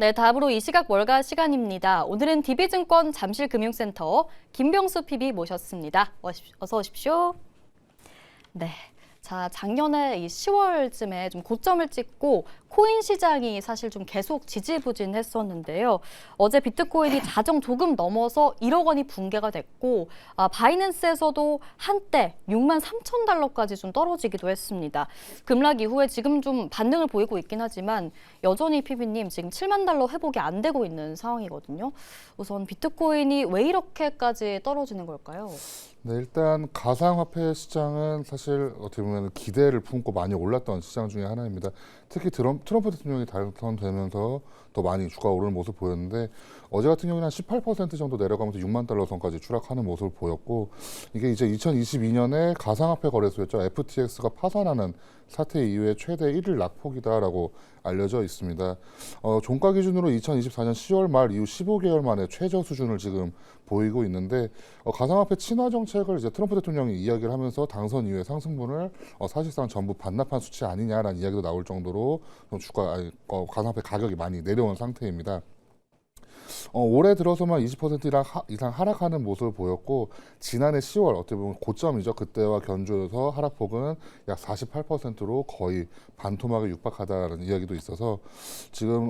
네, 다음으로 이 시각 월가 시간입니다. 오늘은 DB증권 잠실금융센터 김병수 PB 모셨습니다. 어서 오십시오. 네. 자, 작년에 이 10월쯤에 좀 고점을 찍고 코인 시장이 사실 좀 계속 지지부진했었는데요. 어제 비트코인이 자정 조금 넘어서 1억 원이 붕괴가 됐고, 바이낸스에서도 한때 6만 3천 달러까지 좀 떨어지기도 했습니다. 급락 이후에 지금 좀 반등을 보이고 있긴 하지만 여전히 PB님 지금 7만 달러 회복이 안 되고 있는 상황이거든요. 우선 비트코인이 왜 이렇게까지 떨어지는 걸까요? 네, 일단 가상화폐 시장은 사실 어떻게 보면 기대를 품고 많이 올랐던 시장 중에 하나입니다. 특히 트럼프 대통령이 당선되면서 더 많이 주가가 오르는 모습을 보였는데 어제 같은 경우는 한 18% 정도 내려가면서 6만 달러 선까지 추락하는 모습을 보였고 이게 이제 2022년에 가상화폐 거래소였죠. FTX가 파산하는 사태 이후에 최대 1일 낙폭이다라고 알려져 있습니다. 종가 기준으로 2024년 10월 말 이후 15개월 만에 최저 수준을 지금 보이고 있는데 가상화폐 친화 정책을 이제 트럼프 대통령이 이야기를 하면서 당선 이후에 상승분을 사실상 전부 반납한 수치 아니냐라는 이야기도 나올 정도로 가상화폐 가격이 많이 내려온 상태입니다. 올해 들어서만 20% 이상 하락하는 모습을 보였고 지난해 10월 어떻게 보면 고점이죠. 그때와 견주어서 하락폭은 약 48%로 거의 반토막에 육박하다라는 이야기도 있어서 지금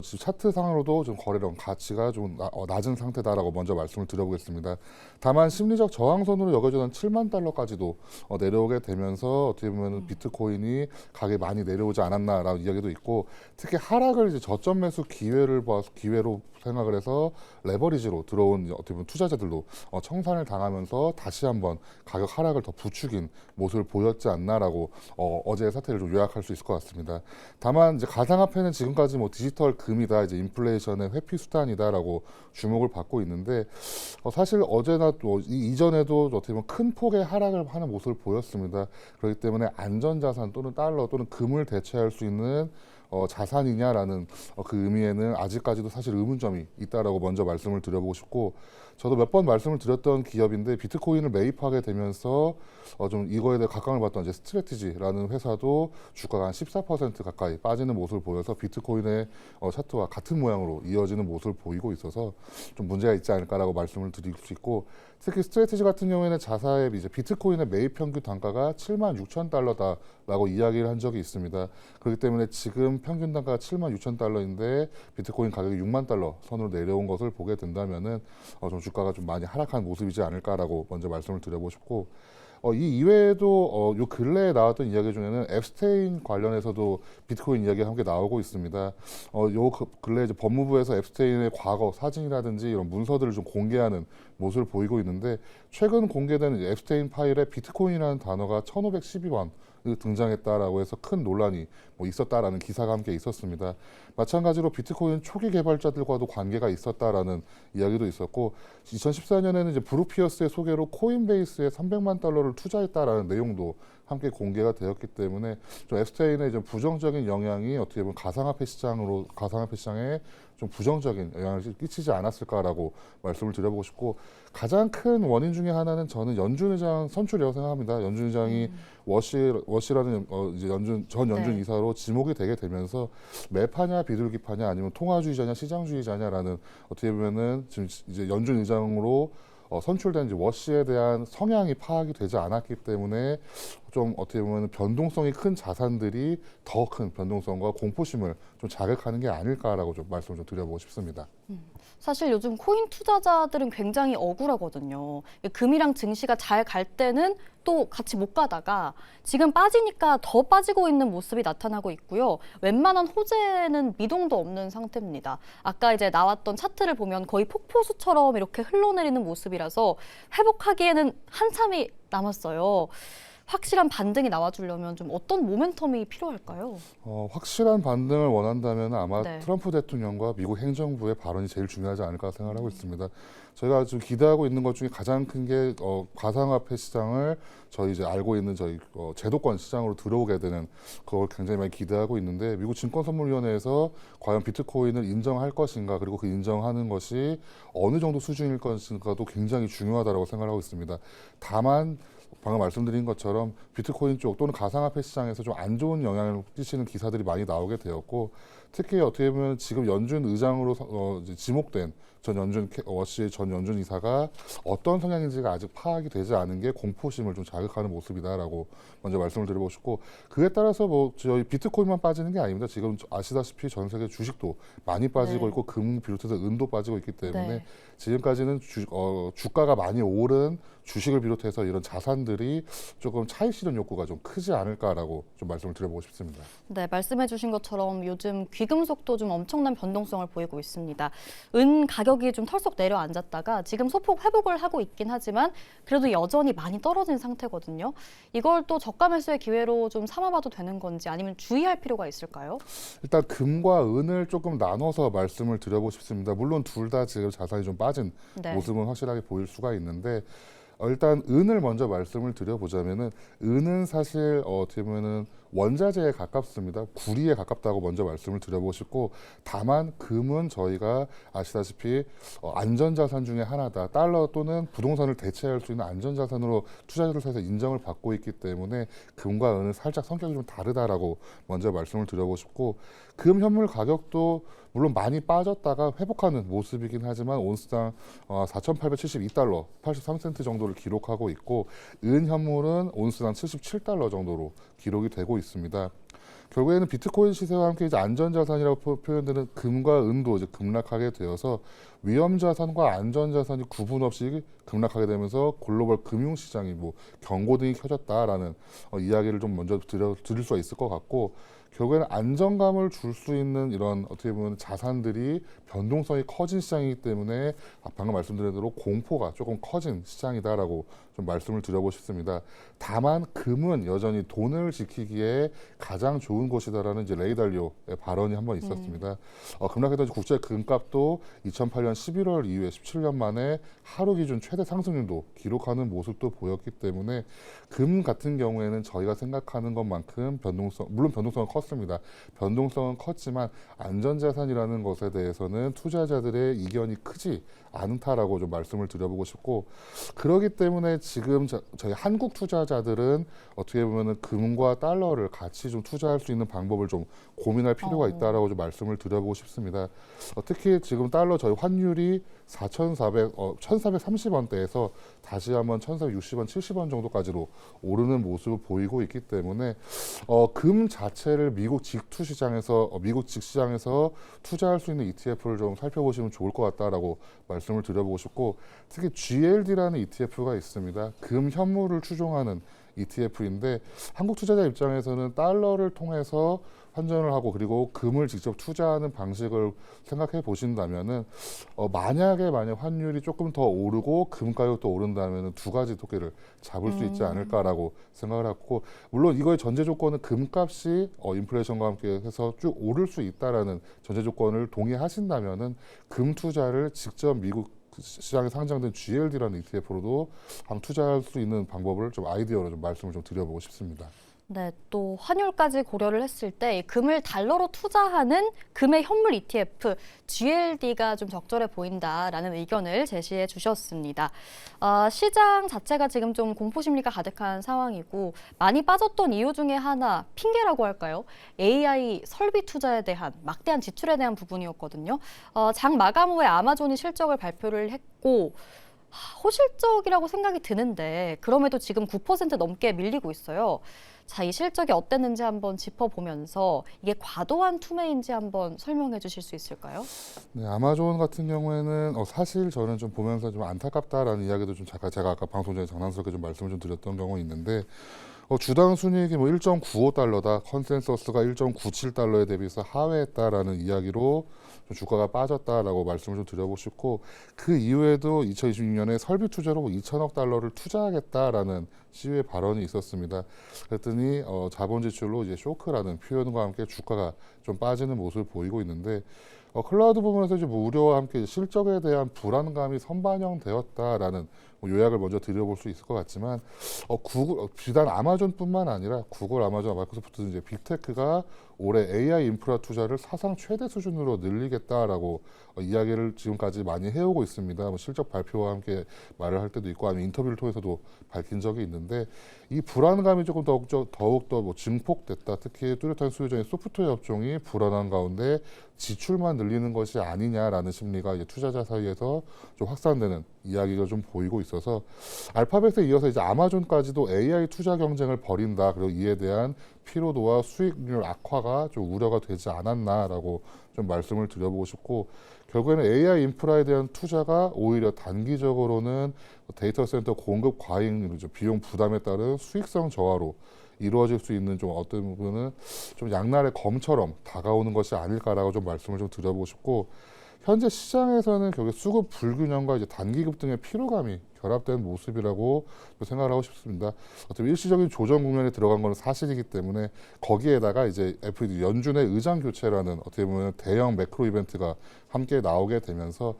지금 차트상으로도 좀 거래량 가치가 좀 낮은 상태다라고 먼저 말씀을 드려보겠습니다. 다만 심리적 저항선으로 여겨지던 7만 달러까지도 내려오게 되면서 어떻게 보면 비트코인이 가격이 많이 내려오지 않았나라는 이야기도 있고 특히 하락을 이제 저점 매수 기회로 생각을 해서 레버리지로 들어온 어떻게 보면 투자자들도 청산을 당하면서 다시 한번 가격 하락을 더 부추긴 모습을 보였지 않나라고 어제의 사태를 좀 요약할 수 있을 것 같습니다. 다만 이제 가상화폐는 지금까지 뭐 디지털 금이다, 이제 인플레이션의 회피 수단이다라고 주목을 받고 있는데 사실 어제나 또 이전에도 어떻게 보면 큰 폭의 하락을 하는 모습을 보였습니다. 그렇기 때문에 안전자산 또는 달러 또는 금을 대체할 수 있는 자산이냐라는 그 의미에는 아직까지도 사실 의문점이 있다라고 먼저 말씀을 드려보고 싶고 저도 몇 번 말씀을 드렸던 기업인데 비트코인을 매입하게 되면서 좀 이거에 대해 각광을 받던 이제 스트래티지라는 회사도 주가가 한 14% 가까이 빠지는 모습을 보여서 비트코인의 차트와 같은 모양으로 이어지는 모습을 보이고 있어서 좀 문제가 있지 않을까라고 말씀을 드릴 수 있고 특히 스트래티지 같은 경우에는 자사의 이제 비트코인의 매입 평균 단가가 7만 6천 달러다라고 이야기를 한 적이 있습니다. 그렇기 때문에 지금 평균 단가가 7만 6천 달러인데 비트코인 가격이 6만 달러 선으로 내려온 것을 보게 된다면은 좀 주가가 좀 많이 하락한 모습이지 않을까라고 먼저 말씀을 드려보고 싶고 이 이외에도 요 근래에 나왔던 이야기 중에는 앱스테인 관련해서도 비트코인 이야기가 함께 나오고 있습니다. 요 근래 이제 법무부에서 앱스테인의 과거 사진이라든지 이런 문서들을 좀 공개하는 모습을 보이고 있는데 최근 공개된 이제 앱스테인 파일에 비트코인이라는 단어가 1,512원 등장했다라고 해서 큰 논란이 있었다라는 기사가 함께 있었습니다. 마찬가지로 비트코인 초기 개발자들과도 관계가 있었다라는 이야기도 있었고 2014년에는 이제 브룩 피어스의 소개로 코인베이스에 300만 달러를 투자했다라는 내용도 함께 공개가 되었기 때문에 좀 앱스테인의 좀 부정적인 영향이 어떻게 보면 가상화폐 시장에 좀 부정적인 영향을 끼치지 않았을까라고 말씀을 드려보고 싶고 가장 큰 원인 중에 하나는 저는 연준 의장 선출이라고 생각합니다. 연준 의장이 워시라는 이제 전 연준 네. 이사로 지목이 되게 되면서 매파냐 비둘기파냐 아니면 통화주의자냐 시장주의자냐라는 어떻게 보면은 지금 이제 연준 의장으로 선출된 이제 워시에 대한 성향이 파악이 되지 않았기 때문에 좀 어떻게 보면 변동성이 큰 자산들이 더 큰 변동성과 공포심을 좀 자극하는 게 아닐까라고 좀 말씀을 좀 드려보고 싶습니다. 사실 요즘 코인 투자자들은 굉장히 억울하거든요. 금이랑 증시가 잘 갈 때는 또 같이 못 가다가 지금 빠지니까 더 빠지고 있는 모습이 나타나고 있고요. 웬만한 호재는 미동도 없는 상태입니다. 아까 이제 나왔던 차트를 보면 거의 폭포수처럼 이렇게 흘러내리는 모습이라서 회복하기에는 한참이 남았어요. 확실한 반등이 나와주려면 좀 어떤 모멘텀이 필요할까요? 확실한 반등을 원한다면 아마 네. 트럼프 대통령과 미국 행정부의 발언이 제일 중요하지 않을까 생각하고 있습니다. 저희가 지금 기대하고 있는 것 중에 가장 큰 게 가상화폐 시장을 저희 이제 알고 있는 저희 제도권 시장으로 들어오게 되는 그걸 굉장히 많이 기대하고 있는데 미국 증권선물위원회에서 과연 비트코인을 인정할 것인가 그리고 그 인정하는 것이 어느 정도 수준일 것인가도 굉장히 중요하다고 생각하고 있습니다. 다만 방금 말씀드린 것처럼 비트코인 쪽 또는 가상화폐 시장에서 좀 안 좋은 영향을 끼치는 기사들이 많이 나오게 되었고 특히 어떻게 보면 지금 연준 의장으로 이제 지목된 전 연준 워시 전 연준 이사가 어떤 성향인지가 아직 파악이 되지 않은 게 공포심을 좀 자극하는 모습이다라고 먼저 말씀을 드리고 싶고, 그에 따라서 뭐 저희 비트코인만 빠지는 게 아닙니다. 지금 아시다시피 전 세계 주식도 많이 빠지고 네. 있고 금 비롯해서 은도 빠지고 있기 때문에 네. 지금까지는 주가가 많이 오른 주식을 비롯해서 이런 자산들이 조금 차익 실현 욕구가 좀 크지 않을까라고 좀 말씀을 드려보고 싶습니다. 네, 말씀해주신 것처럼 요즘 귀금속도 좀 엄청난 변동성을 보이고 있습니다. 은 가격이 좀 털썩 내려앉았다가 지금 소폭 회복을 하고 있긴 하지만 그래도 여전히 많이 떨어진 상태거든요. 이걸 또 저가 매수의 기회로 좀 삼아봐도 되는 건지 아니면 주의할 필요가 있을까요? 일단 금과 은을 조금 나눠서 말씀을 드려보고 싶습니다. 물론 둘 다 지금 자산이 좀 빠진 네. 모습은 확실하게 보일 수가 있는데, 일단 은을 먼저 말씀을 드려보자면은, 은은 사실 어떻게 보면은 원자재에 가깝습니다. 구리에 가깝다고 먼저 말씀을 드려보고 싶고, 다만 금은 저희가 아시다시피 안전자산 중에 하나다. 달러 또는 부동산을 대체할 수 있는 안전자산으로 투자자들 사이에서 인정을 받고 있기 때문에 금과 은은 살짝 성격이 좀 다르다라고 먼저 말씀을 드려보고 싶고, 금 현물 가격도 물론 많이 빠졌다가 회복하는 모습이긴 하지만 온스당 4,872달러 83센트 정도를 기록하고 있고, 은 현물은 온스당 77달러 정도로 기록이 되고 있습니다. 결국에는 비트코인 시세와 함께 이제 안전자산이라고 표현되는 금과 은도 이제 급락하게 되어서 위험자산과 안전자산이 구분 없이 급락하게 되면서 글로벌 금융시장이 뭐 경고등이 켜졌다라는 이야기를 좀 먼저 드릴 수가 있을 것 같고, 결국에는 안정감을 줄 수 있는 이런 어떻게 보면 자산들이 변동성이 커진 시장이기 때문에 방금 말씀드린 대로 공포가 조금 커진 시장이다라고 좀 말씀을 드려보고 싶습니다. 다만 금은 여전히 돈을 지키기에 가장 좋은 곳이다라는 이제 레이 달리오의 발언이 한번 있었습니다. 급락했던 국제 금값도 2008년 11월 이후에 17년 만에 하루 기준 최대 상승률도 기록하는 모습도 보였기 때문에 금 같은 경우에는 저희가 생각하는 것만큼 물론 변동성은 컸습니다. 변동성은 컸지만 안전자산이라는 것에 대해서는 투자자들의 이견이 크지 않다라고 좀 말씀을 드려보고 싶고, 그렇기 때문에 지금 저희 한국 투자자들은 어떻게 보면은 금과 달러를 같이 좀 투자할 수 있는 방법을 좀 고민할 필요가 있다라고 좀 말씀을 드려보고 싶습니다. 특히 지금 달러 저희 환율이 1,430원대에서 다시 한번 1,460원, 70원 정도까지로 오르는 모습을 보이고 있기 때문에 금 자체를 미국 직투 시장에서 미국 직시장에서 투자할 수 있는 ETF를 좀 살펴보시면 좋을 것 같다라고 말씀을 드려보고 싶고, 특히 GLD라는 ETF가 있습니다. 금 현물을 추종하는 ETF인데 한국 투자자 입장에서는 달러를 통해서 환전을 하고 그리고 금을 직접 투자하는 방식을 생각해 보신다면은 만약 환율이 조금 더 오르고 금 가격도 오른다면은 두 가지 토끼를 잡을 수 있지 않을까라고 생각을 하고, 물론 이거의 전제 조건은 금값이 인플레이션과 함께 해서 쭉 오를 수 있다라는 전제 조건을 동의하신다면은 금 투자를 직접 미국 시장에 상장된 GLD라는 ETF로도 한번 투자할 수 있는 방법을 좀 아이디어로 좀 말씀을 좀 드려보고 싶습니다. 네, 또 환율까지 고려를 했을 때 금을 달러로 투자하는 금의 현물 ETF GLD가 좀 적절해 보인다라는 의견을 제시해 주셨습니다. 시장 자체가 지금 좀 공포 심리가 가득한 상황이고 많이 빠졌던 이유 중에 하나 핑계라고 할까요? AI 설비 투자에 대한 막대한 지출에 대한 부분이었거든요. 장 마감 후에 아마존이 실적을 발표를 했고 호실적이라고 생각이 드는데 그럼에도 지금 9% 넘게 밀리고 있어요. 자, 이 실적이 어땠는지 한번 짚어보면서 이게 과도한 투매인지 한번 설명해 주실 수 있을까요? 네, 아마존 같은 경우에는 사실 저는 좀 보면서 좀 안타깝다라는 이야기도 좀 제가 아까 방송 전에 장난스럽게 좀 말씀을 좀 드렸던 경우 있는데, 주당 순이익이 뭐 1.95달러다, 컨센서스가 1.97달러에 대비해서 하회했다라는 이야기로 좀 주가가 빠졌다라고 말씀을 좀 드려보고 싶고, 그 이후에도 2026년에 설비 투자로 2천억 달러를 투자하겠다라는 CEO의 발언이 있었습니다. 그랬더니 자본 지출로 이제 쇼크라는 표현과 함께 주가가 좀 빠지는 모습을 보이고 있는데, 클라우드 부분에서 이제 뭐 우려와 함께 실적에 대한 불안감이 선반영되었다라는 요약을 먼저 드려볼 수 있을 것 같지만, 비단 아마존뿐만 아니라 구글, 아마존, 마이크로소프트 이제 빅테크가 올해 AI 인프라 투자를 사상 최대 수준으로 늘리겠다라고 이야기를 지금까지 많이 해오고 있습니다. 뭐 실적 발표와 함께 말을 할 때도 있고 아니면 인터뷰를 통해서도 밝힌 적이 있는데 이 불안감이 조금 더욱더 뭐 증폭됐다. 특히 뚜렷한 수요자인 소프트웨어 업종이 불안한 가운데 지출만 늘리는 것이 아니냐라는 심리가 이제 투자자 사이에서 좀 확산되는 이야기가 좀 보이고 있어서 알파벳에 이어서 이제 아마존까지도 AI 투자 경쟁을 벌인다. 그리고 이에 대한 피로도와 수익률 악화가 좀 우려가 되지 않았나라고 좀 말씀을 드려보고 싶고 결국에는 AI 인프라에 대한 투자가 오히려 단기적으로는 데이터 센터 공급 과잉, 비용 부담에 따른 수익성 저하로 이루어질 수 있는 좀 어떤 부분은 좀 양날의 검처럼 다가오는 것이 아닐까라고 좀 말씀을 좀 드려보고 싶고 현재 시장에서는 결국 수급 불균형과 이제 단기급 등의 피로감이 결합된 모습이라고 생각을 하고 싶습니다. 어차피 일시적인 조정 국면에 들어간 것은 사실이기 때문에 거기에다가 이제 FED 연준의 의장 교체라는 어떻게 보면 대형 매크로 이벤트가 함께 나오게 되면서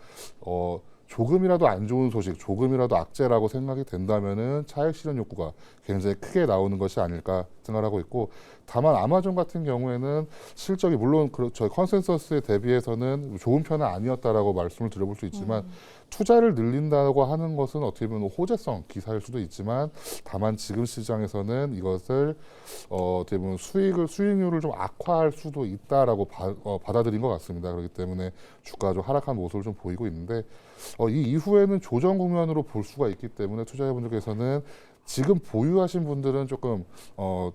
조금이라도 안 좋은 소식, 조금이라도 악재라고 생각이 된다면은 차익 실현 욕구가 굉장히 크게 나오는 것이 아닐까 생각하고 있고 다만 아마존 같은 경우에는 실적이 물론 저희 컨센서스에 대비해서는 좋은 편은 아니었다라고 말씀을 드려볼 수 있지만 투자를 늘린다고 하는 것은 어떻게 보면 호재성 기사일 수도 있지만 다만 지금 시장에서는 이것을 어떻게 보면 수익률을 좀 악화할 수도 있다라고 받아들인 것 같습니다. 그렇기 때문에 주가가 좀 하락한 모습을 좀 보이고 있는데 이 이후에는 조정 국면으로 볼 수가 있기 때문에 투자자분들께서는 지금 보유하신 분들은 조금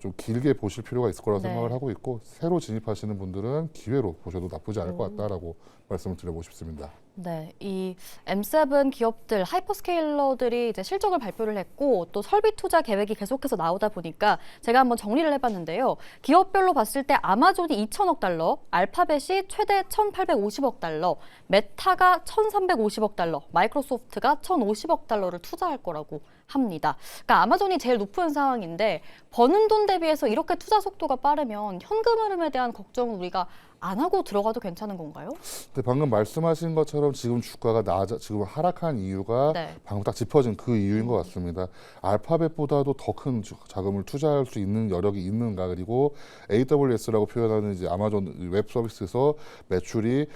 좀 길게 보실 필요가 있을 거라고 네. 생각을 하고 있고 새로 진입하시는 분들은 기회로 보셔도 나쁘지 않을 것 같다라고 말씀을 드려보고 싶습니다. 네, 이 M7 기업들, 하이퍼스케일러들이 이제 실적을 발표를 했고 또 설비 투자 계획이 계속해서 나오다 보니까 제가 한번 정리를 해봤는데요. 기업별로 봤을 때 아마존이 2천억 달러, 알파벳이 최대 1,850억 달러, 메타가 1,350억 달러, 마이크로소프트가 1,050억 달러를 투자할 거라고 합니다. 그러니까 아마존이 제일 높은 상황인데 버는 돈 대비해서 이렇게 투자 속도가 빠르면 현금 흐름에 대한 걱정은 우리가 안 하고 들어가도 괜찮은 건가요? 근데 방금 말씀하신 것처럼 지금 주가가 지금 하락한 이유가 네. 방금 딱 짚어진 그 이유인 것 같습니다. 알파벳보다도 더 큰 자금을 투자할 수 있는 여력이 있는가 그리고 AWS라고 표현하는 이제 아마존 웹 서비스에서 매출이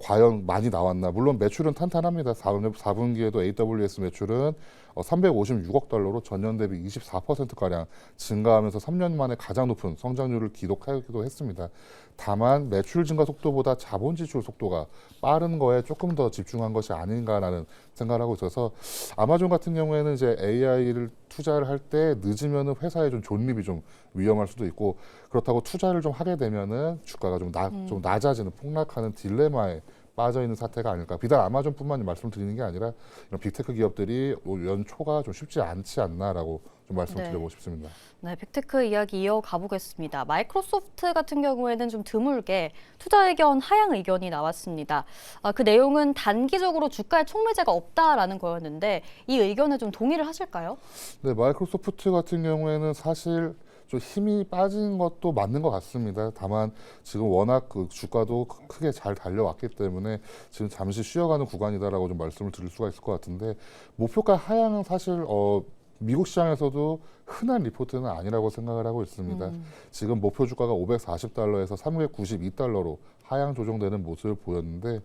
과연 많이 나왔나? 물론 매출은 탄탄합니다. 4분기에도 AWS 매출은 356억 달러로 전년 대비 24%가량 증가하면서 3년 만에 가장 높은 성장률을 기록하기도 했습니다. 다만 매출 증가 속도보다 자본 지출 속도가 빠른 거에 조금 더 집중한 것이 아닌가라는 생각을 하고 있어서 아마존 같은 경우에는 이제 AI를 투자를 할 때 늦으면은 회사의 좀 존립이 좀 위험할 수도 있고 그렇다고 투자를 좀 하게 되면은 주가가 좀 낮아지는 폭락하는 딜레마에 빠져 있는 사태가 아닐까. 비단 아마존뿐만 말씀드리는 게 아니라 이런 빅테크 기업들이 연초가 좀 쉽지 않지 않나라고 좀 말씀드리고 싶습니다. 네, 빅테크 이야기 이어가 보겠습니다. 마이크로소프트 같은 경우에는 좀 드물게 투자 의견 하향 의견이 나왔습니다. 그 내용은 단기적으로 주가에 촉매제가 없다라는 거였는데 이 의견에 좀 동의를 하실까요? 네, 마이크로소프트 같은 경우에는 사실 좀 힘이 빠진 것도 맞는 것 같습니다. 다만 지금 워낙 그 주가도 크게 잘 달려왔기 때문에 지금 잠시 쉬어가는 구간이다라고 좀 말씀을 드릴 수가 있을 것 같은데 목표가 하향은 사실 미국 시장에서도 흔한 리포트는 아니라고 생각을 하고 있습니다. 지금 목표 주가가 540달러에서 392달러로 하향 조정되는 모습을 보였는데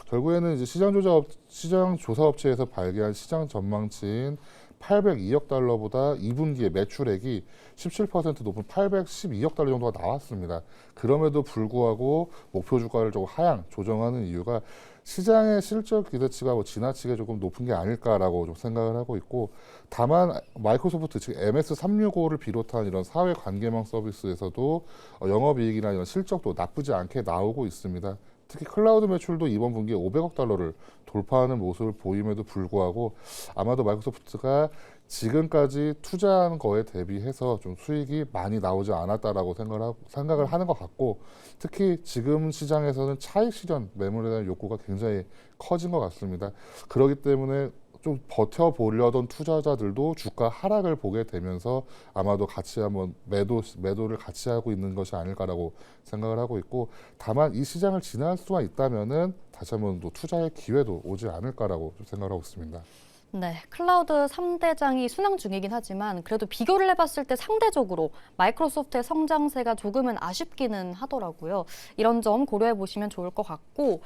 결국에는 이제 시장 조사 업체에서 발기한 시장 전망치인 802억 달러보다 2분기에 매출액이 17% 높은 812억 달러 정도가 나왔습니다. 그럼에도 불구하고 목표 주가를 조금 하향 조정하는 이유가 시장의 실적 기대치가 지나치게 조금 높은 게 아닐까라고 좀 생각을 하고 있고 다만 마이크로소프트 즉 MS365를 비롯한 이런 사회 관계망 서비스에서도 영업이익이나 이런 실적도 나쁘지 않게 나오고 있습니다. 특히 클라우드 매출도 이번 분기에 500억 달러를 돌파하는 모습을 보임에도 불구하고 아마도 마이크로소프트가 지금까지 투자한 거에 대비해서 좀 수익이 많이 나오지 않았다라고 생각을 하는 것 같고 특히 지금 시장에서는 차익 실현 매물에 대한 욕구가 굉장히 커진 것 같습니다. 그렇기 때문에 좀 버텨보려던 투자자들도 주가 하락을 보게 되면서 아마도 같이 한번 매도를 같이 하고 있는 것이 아닐까라고 생각을 하고 있고 다만 이 시장을 지날 수만 있다면은 다시 한번 또 투자의 기회도 오지 않을까라고 좀 생각을 하고 있습니다. 네, 클라우드 3대장이 순항 중이긴 하지만 그래도 비교를 해봤을 때 상대적으로 마이크로소프트의 성장세가 조금은 아쉽기는 하더라고요. 이런 점 고려해 보시면 좋을 것 같고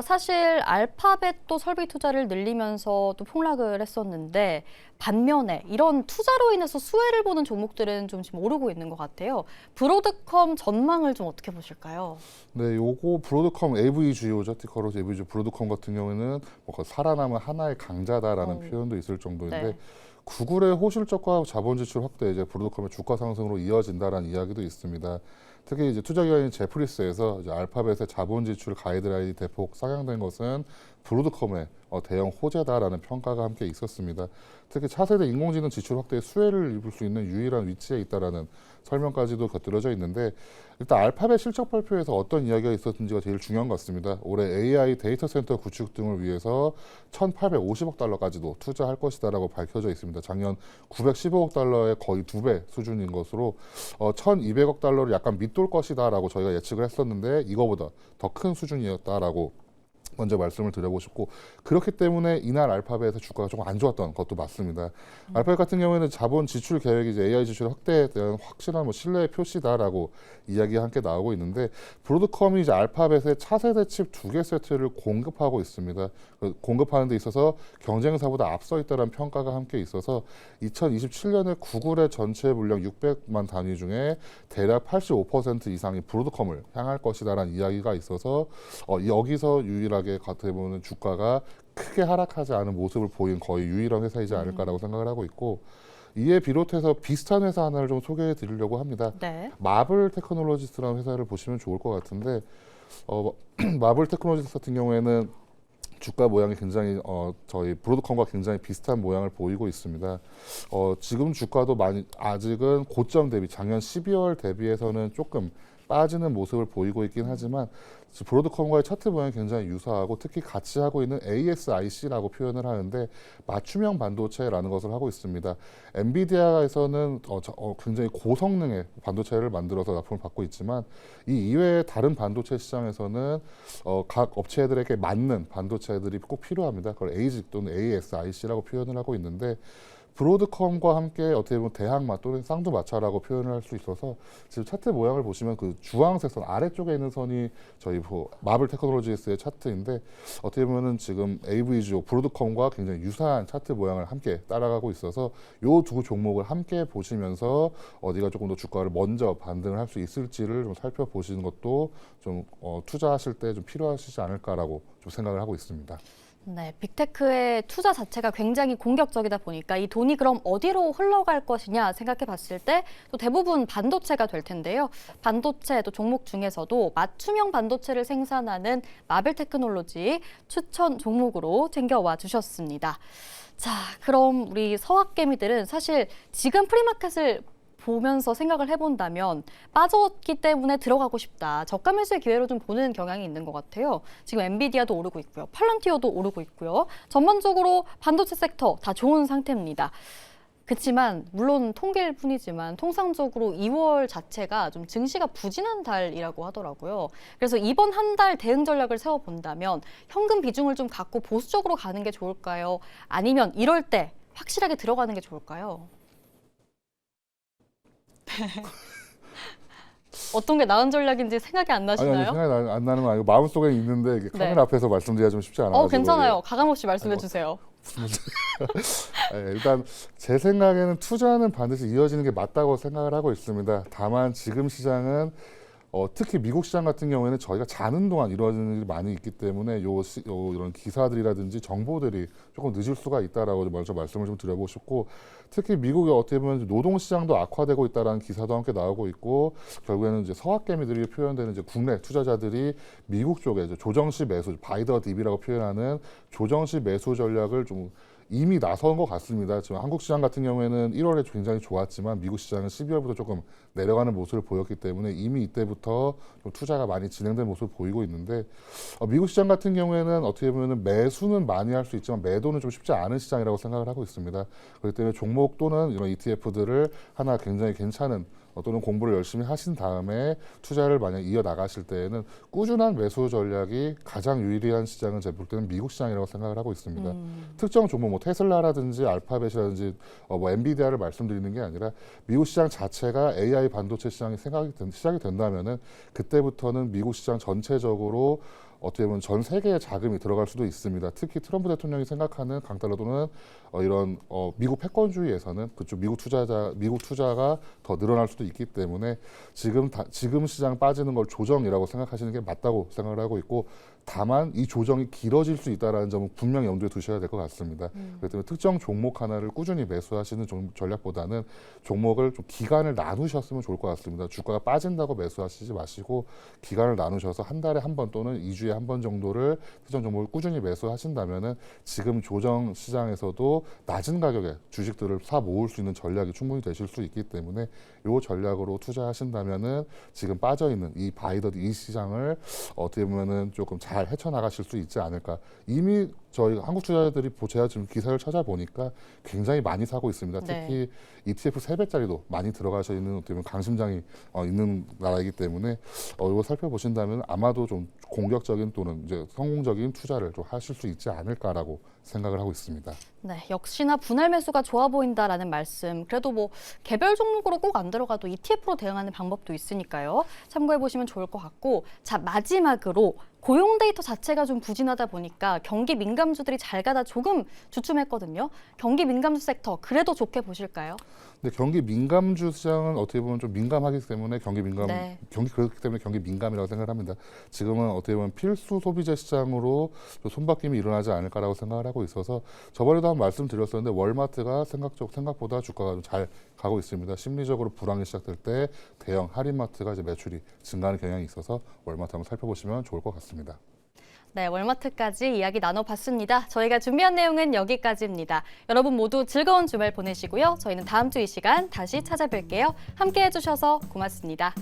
사실 알파벳도 설비 투자를 늘리면서 또 폭락을 했었는데 반면에 이런 투자로 인해서 수혜를 보는 종목들은 좀 지금 오르고 있는 것 같아요. 브로드컴 전망을 좀 어떻게 보실까요? 네, 요거 브로드컴 AV 주요죠. 티커로 AV 주 브로드컴 같은 경우에는 뭐 살아남은 하나의 강자다라는 표현도 있을 정도인데 네. 구글의 호실적과 자본 지출 확대 이제 브로드컴의 주가 상승으로 이어진다라는 이야기도 있습니다. 특히 이제 투자기관인 제프리스에서 이제 알파벳의 자본 지출 가이드라인이 대폭 상향된 것은 브로드컴의 대형 호재다라는 평가가 함께 있었습니다. 특히 차세대 인공지능 지출 확대에 수혜를 입을 수 있는 유일한 위치에 있다라는 설명까지도 곁들여져 있는데 일단 알파벳 실적 발표에서 어떤 이야기가 있었는지가 제일 중요한 것 같습니다. 올해 AI 데이터 센터 구축 등을 위해서 1,850억 달러까지도 투자할 것이다라고 밝혀져 있습니다. 작년 915억 달러의 거의 2배 수준인 것으로 1,200억 달러를 약간 밑돌 것이다라고 저희가 예측을 했었는데 이거보다 더 큰 수준이었다라고 먼저 말씀을 드리고 싶고 그렇기 때문에 이날 알파벳의 주가가 조금 안 좋았던 것도 맞습니다. 알파벳 같은 경우에는 자본 지출 계획이 이제 AI 지출 확대에 대한 확실한 신뢰의 표시다라고 이야기가 함께 나오고 있는데 브로드컴이 이제 알파벳의 차세대 칩 2개 세트를 공급하고 있습니다. 공급하는 데 있어서 경쟁사보다 앞서 있다는 평가가 함께 있어서 2027년에 구글의 전체 물량 600만 단위 중에 대략 85% 이상이 브로드컴을 향할 것이다라는 이야기가 있어서 여기서 유일하게 어떻게 보면 주가가 크게 하락하지 않은 모습을 보인 거의 유일한 회사이지 않을까라고 생각을 하고 있고 이에 비롯해서 비슷한 회사 하나를 좀 소개해 드리려고 합니다. 네. 마블 테크놀로지스라는 회사를 보시면 좋을 것 같은데 마블 테크놀로지스 같은 경우에는 주가 모양이 굉장히 저희 브로드컴과 굉장히 비슷한 모양을 보이고 있습니다. 지금 주가도 아직은 고점 대비 작년 12월 대비해서는 조금 빠지는 모습을 보이고 있긴 하지만 브로드컴과의 차트 모양이 굉장히 유사하고 특히 같이 하고 있는 ASIC라고 표현을 하는데 맞춤형 반도체라는 것을 하고 있습니다. 엔비디아에서는 굉장히 고성능의 반도체를 만들어서 납품을 받고 있지만 이 이외의 다른 반도체 시장에서는 각 업체들에게 맞는 반도체들이 꼭 필요합니다. 그걸 ASIC 또는 ASIC라고 표현을 하고 있는데 브로드컴과 함께 어떻게 보면 대항마 또는 쌍두마차라고 표현을 할 수 있어서 지금 차트 모양을 보시면 그 주황색 선 아래쪽에 있는 선이 저희 마블 테크놀로지스의 차트인데 어떻게 보면은 지금 AV주 브로드컴과 굉장히 유사한 차트 모양을 함께 따라가고 있어서 이 두 종목을 함께 보시면서 어디가 조금 더 주가를 먼저 반등을 할 수 있을지를 좀 살펴보시는 것도 좀 투자하실 때 좀 필요하시지 않을까라고 좀 생각을 하고 있습니다. 네, 빅테크의 투자 자체가 굉장히 공격적이다 보니까 이 돈이 그럼 어디로 흘러갈 것이냐 생각해 봤을 때 또 대부분 반도체가 될 텐데요. 반도체 또 종목 중에서도 맞춤형 반도체를 생산하는 마벨 테크놀로지 추천 종목으로 챙겨와 주셨습니다. 자, 그럼 우리 서학개미들은 사실 지금 프리마켓을 보면서 생각을 해본다면 빠졌기 때문에 들어가고 싶다. 저가 매수의 기회로 좀 보는 경향이 있는 것 같아요. 지금 엔비디아도 오르고 있고요. 팔란티어도 오르고 있고요. 전반적으로 반도체 섹터 다 좋은 상태입니다. 그렇지만 물론 통계일 뿐이지만 통상적으로 2월 자체가 좀 증시가 부진한 달이라고 하더라고요. 그래서 이번 한 달 대응 전략을 세워본다면 현금 비중을 좀 갖고 보수적으로 가는 게 좋을까요? 아니면 이럴 때 확실하게 들어가는 게 좋을까요? 어떤 게 나은 전략인지 생각이 안 나시나요? 아니 생각이 안 나는 건 아니고 마음속에 있는데 이게 카메라 앞에서 말씀드리기가 좀 쉽지 않아가지고. 괜찮아요. 가감 없이 말씀해 주세요. 네, 일단 제 생각에는 투자는 반드시 이어지는 게 맞다고 생각을 하고 있습니다. 다만 지금 시장은 특히 미국 시장 같은 경우에는 저희가 자는 동안 이루어지는 일이 많이 있기 때문에 이런 기사들이라든지 정보들이 조금 늦을 수가 있다라고 먼저 말씀을 좀 드려보고 싶고 특히 미국이 어떻게 보면 노동 시장도 악화되고 있다라는 기사도 함께 나오고 있고 결국에는 이제 서학개미들이 표현되는 이제 국내 투자자들이 미국 쪽에 이제 조정시 매수 바이더 딥이라고 표현하는 조정시 매수 전략을 좀 이미 나선 것 같습니다. 지금 한국 시장 같은 경우에는 1월에 굉장히 좋았지만 미국 시장은 12월부터 조금 내려가는 모습을 보였기 때문에 이미 이때부터 좀 투자가 많이 진행된 모습을 보이고 있는데 미국 시장 같은 경우에는 어떻게 보면 매수는 많이 할 수 있지만 매도는 좀 쉽지 않은 시장이라고 생각을 하고 있습니다. 그렇기 때문에 종목 또는 이런 ETF들을 하나 굉장히 괜찮은 또는 공부를 열심히 하신 다음에 투자를 만약 이어나가실 때에는 꾸준한 매수 전략이 가장 유리한 시장은 제가 볼 때는 미국 시장이라고 생각을 하고 있습니다. 특정 종목, 뭐 테슬라라든지 알파벳이라든지 뭐 엔비디아를 말씀드리는 게 아니라 미국 시장 자체가 AI 반도체 시장이 시작이 된다면은 그때부터는 미국 시장 전체적으로 어떻게 보면 전 세계의 자금이 들어갈 수도 있습니다. 특히 트럼프 대통령이 생각하는 강달러 또는 이런 미국 패권주의에서는 그쪽 미국 투자가 더 늘어날 수도 있기 때문에 지금 시장 빠지는 걸 조정이라고 생각하시는 게 맞다고 생각을 하고 있고, 다만 이 조정이 길어질 수 있다는 점은 분명히 염두에 두셔야 될 것 같습니다. 그렇기 때문에 특정 종목 하나를 꾸준히 매수하시는 전략보다는 종목을 좀 기간을 나누셨으면 좋을 것 같습니다. 주가가 빠진다고 매수하시지 마시고 기간을 나누셔서 한 달에 한 번 또는 2주에 한 번 정도를 특정 종목을 꾸준히 매수하신다면은 지금 조정 시장에서도 낮은 가격에 주식들을 사 모을 수 있는 전략이 충분히 되실 수 있기 때문에 이 전략으로 투자하신다면은 지금 빠져 있는 이 시장을 어떻게 보면은 조금 잘 헤쳐나가실 수 있지 않을까. 이미 저희 한국 투자자들이 제가 지금 기사를 찾아보니까 굉장히 많이 사고 있습니다. 특히 ETF 3배짜리도 많이 들어가셔 있는 어떻게 보면 강심장이 있는 나라이기 때문에 이거 살펴보신다면 아마도 좀 공격적인 또는 이제 성공적인 투자를 좀 하실 수 있지 않을까라고 생각을 하고 있습니다. 네, 역시나 분할 매수가 좋아 보인다라는 말씀. 그래도 뭐 개별 종목으로 꼭 안 들어가도 ETF로 대응하는 방법도 있으니까요. 참고해 보시면 좋을 것 같고, 자, 마지막으로 고용 데이터 자체가 좀 부진하다 보니까 경기 민감주들이 잘 가다 조금 주춤했거든요. 경기 민감주 섹터 그래도 좋게 보실까요? 근데 경기 민감주 시장은 어떻게 보면 좀 민감하기 때문에 그렇기 때문에 경기 민감이라고 생각을 합니다. 지금은 어떻게 보면 필수 소비재 시장으로 좀 손바뀜이 일어나지 않을까라고 생각을 하고 있어서 저번에도 한번 말씀드렸었는데 월마트가 생각보다 주가가 좀 잘 가고 있습니다. 심리적으로 불황이 시작될 때 대형 할인마트가 이제 매출이 증가하는 경향이 있어서 월마트 한번 살펴보시면 좋을 것 같습니다. 네, 월마트까지 이야기 나눠봤습니다. 저희가 준비한 내용은 여기까지입니다. 여러분 모두 즐거운 주말 보내시고요. 저희는 다음 주 이 시간 다시 찾아뵐게요. 함께 해주셔서 고맙습니다.